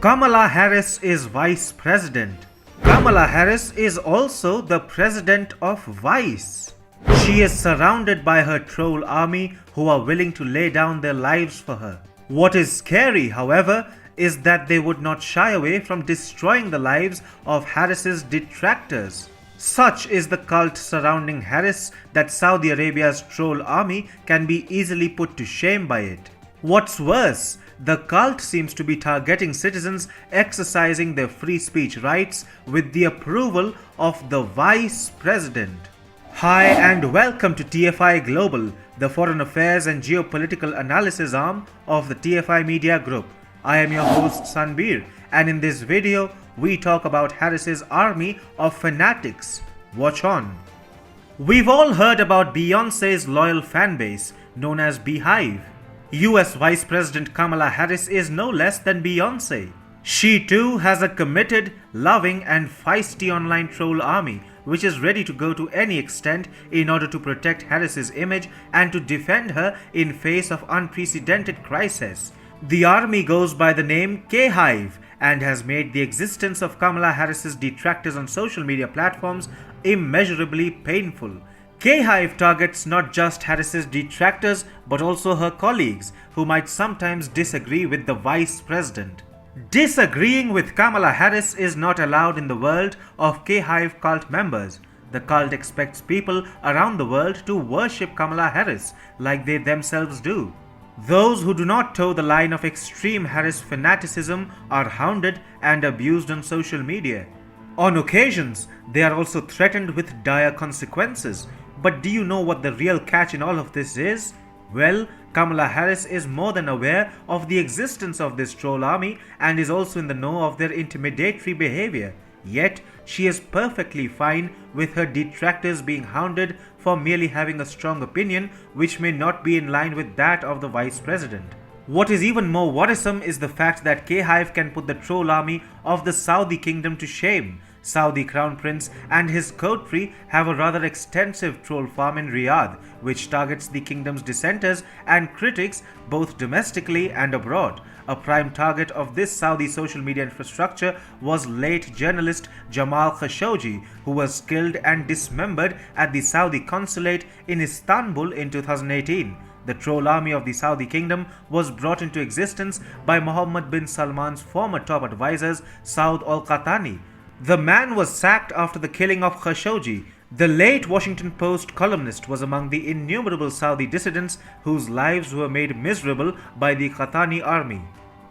Kamala Harris is Vice President. Kamala Harris is also the President of Vice. She is surrounded by her troll army who are willing to lay down their lives for her. What is scary, however, is that they would not shy away from destroying the lives of Harris's detractors. Such is the cult surrounding Harris that Saudi Arabia's troll army can be easily put to shame by it. What's worse, the cult seems to be targeting citizens exercising their free speech rights with the approval of the Vice President. Hi and welcome to TFI Global, the foreign affairs and geopolitical analysis arm of the TFI Media Group. I am your host Sanbir, and in this video we talk about Harris's army of fanatics. Watch on. We've all heard about Beyoncé's loyal fanbase known as Beehive. US Vice President Kamala Harris is no less than Beyoncé. She too has a committed, loving and feisty online troll army which is ready to go to any extent in order to protect Harris's image and to defend her in face of unprecedented crisis. The army goes by the name K-Hive and has made the existence of Kamala Harris's detractors on social media platforms immeasurably painful. K-Hive targets not just Harris's detractors but also her colleagues who might sometimes disagree with the Vice President. Disagreeing with Kamala Harris is not allowed in the world of K-Hive cult members. The cult expects people around the world to worship Kamala Harris like they themselves do. Those who do not toe the line of extreme Harris fanaticism are hounded and abused on social media. On occasions, they are also threatened with dire consequences. But do you know what the real catch in all of this is? Well, Kamala Harris is more than aware of the existence of this troll army and is also in the know of their intimidatory behavior. Yet, she is perfectly fine with her detractors being hounded for merely having a strong opinion which may not be in line with that of the Vice President. What is even more worrisome is the fact that K-Hive can put the troll army of the Saudi kingdom to shame. Saudi Crown Prince and his coterie have a rather extensive troll farm in Riyadh, which targets the kingdom's dissenters and critics both domestically and abroad. A prime target of this Saudi social media infrastructure was late journalist Jamal Khashoggi, who was killed and dismembered at the Saudi consulate in Istanbul in 2018. The troll army of the Saudi kingdom was brought into existence by Mohammed bin Salman's former top advisors, Saud al-Qahtani. The man was sacked after the killing of Khashoggi. The late Washington Post columnist was among the innumerable Saudi dissidents whose lives were made miserable by the Qahtani army.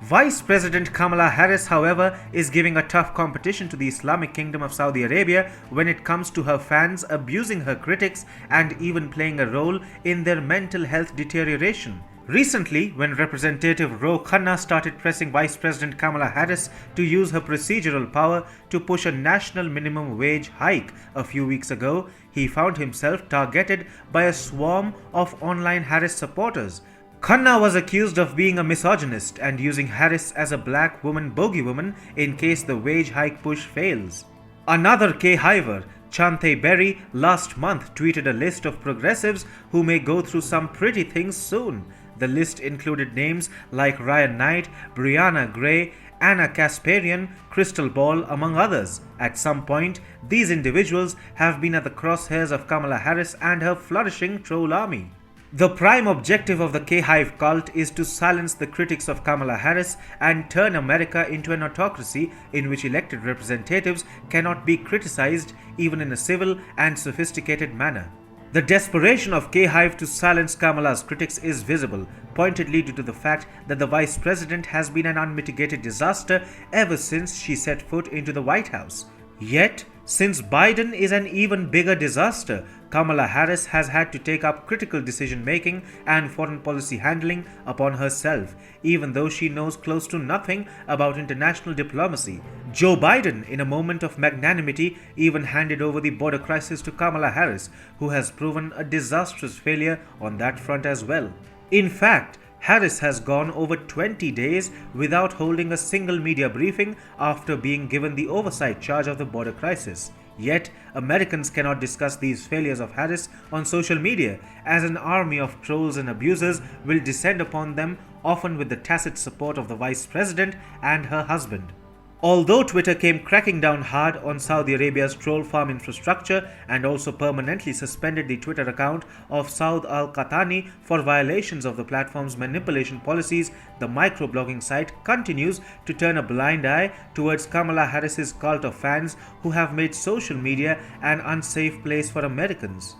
Vice President Kamala Harris, however, is giving a tough competition to the Islamic Kingdom of Saudi Arabia when it comes to her fans abusing her critics and even playing a role in their mental health deterioration. Recently, when Representative Ro Khanna started pressing Vice President Kamala Harris to use her procedural power to push a national minimum wage hike a few weeks ago, he found himself targeted by a swarm of online Harris supporters. Khanna was accused of being a misogynist and using Harris as a black woman bogeywoman in case the wage hike push fails. Another K-Hiver, Chante Berry, last month tweeted a list of progressives who may go through some pretty things soon. The list included names like Ryan Knight, Brianna Gray, Anna Kasparian, Crystal Ball, among others. At some point, these individuals have been at the crosshairs of Kamala Harris and her flourishing troll army. The prime objective of the K-Hive cult is to silence the critics of Kamala Harris and turn America into an autocracy in which elected representatives cannot be criticized even in a civil and sophisticated manner. The desperation of K-Hive to silence Kamala's critics is visible, pointedly due to the fact that the Vice President has been an unmitigated disaster ever since she set foot into the White House. Yet, since Biden is an even bigger disaster, Kamala Harris has had to take up critical decision-making and foreign policy handling upon herself, even though she knows close to nothing about international diplomacy. Joe Biden, in a moment of magnanimity, even handed over the border crisis to Kamala Harris, who has proven a disastrous failure on that front as well. In fact, Harris has gone over 20 days without holding a single media briefing after being given the oversight charge of the border crisis. Yet, Americans cannot discuss these failures of Harris on social media, as an army of trolls and abusers will descend upon them often with the tacit support of the vice president and her husband. Although Twitter came cracking down hard on Saudi Arabia's troll farm infrastructure and also permanently suspended the Twitter account of Saud al-Qahtani for violations of the platform's manipulation policies, the microblogging site continues to turn a blind eye towards Kamala Harris's cult of fans who have made social media an unsafe place for Americans.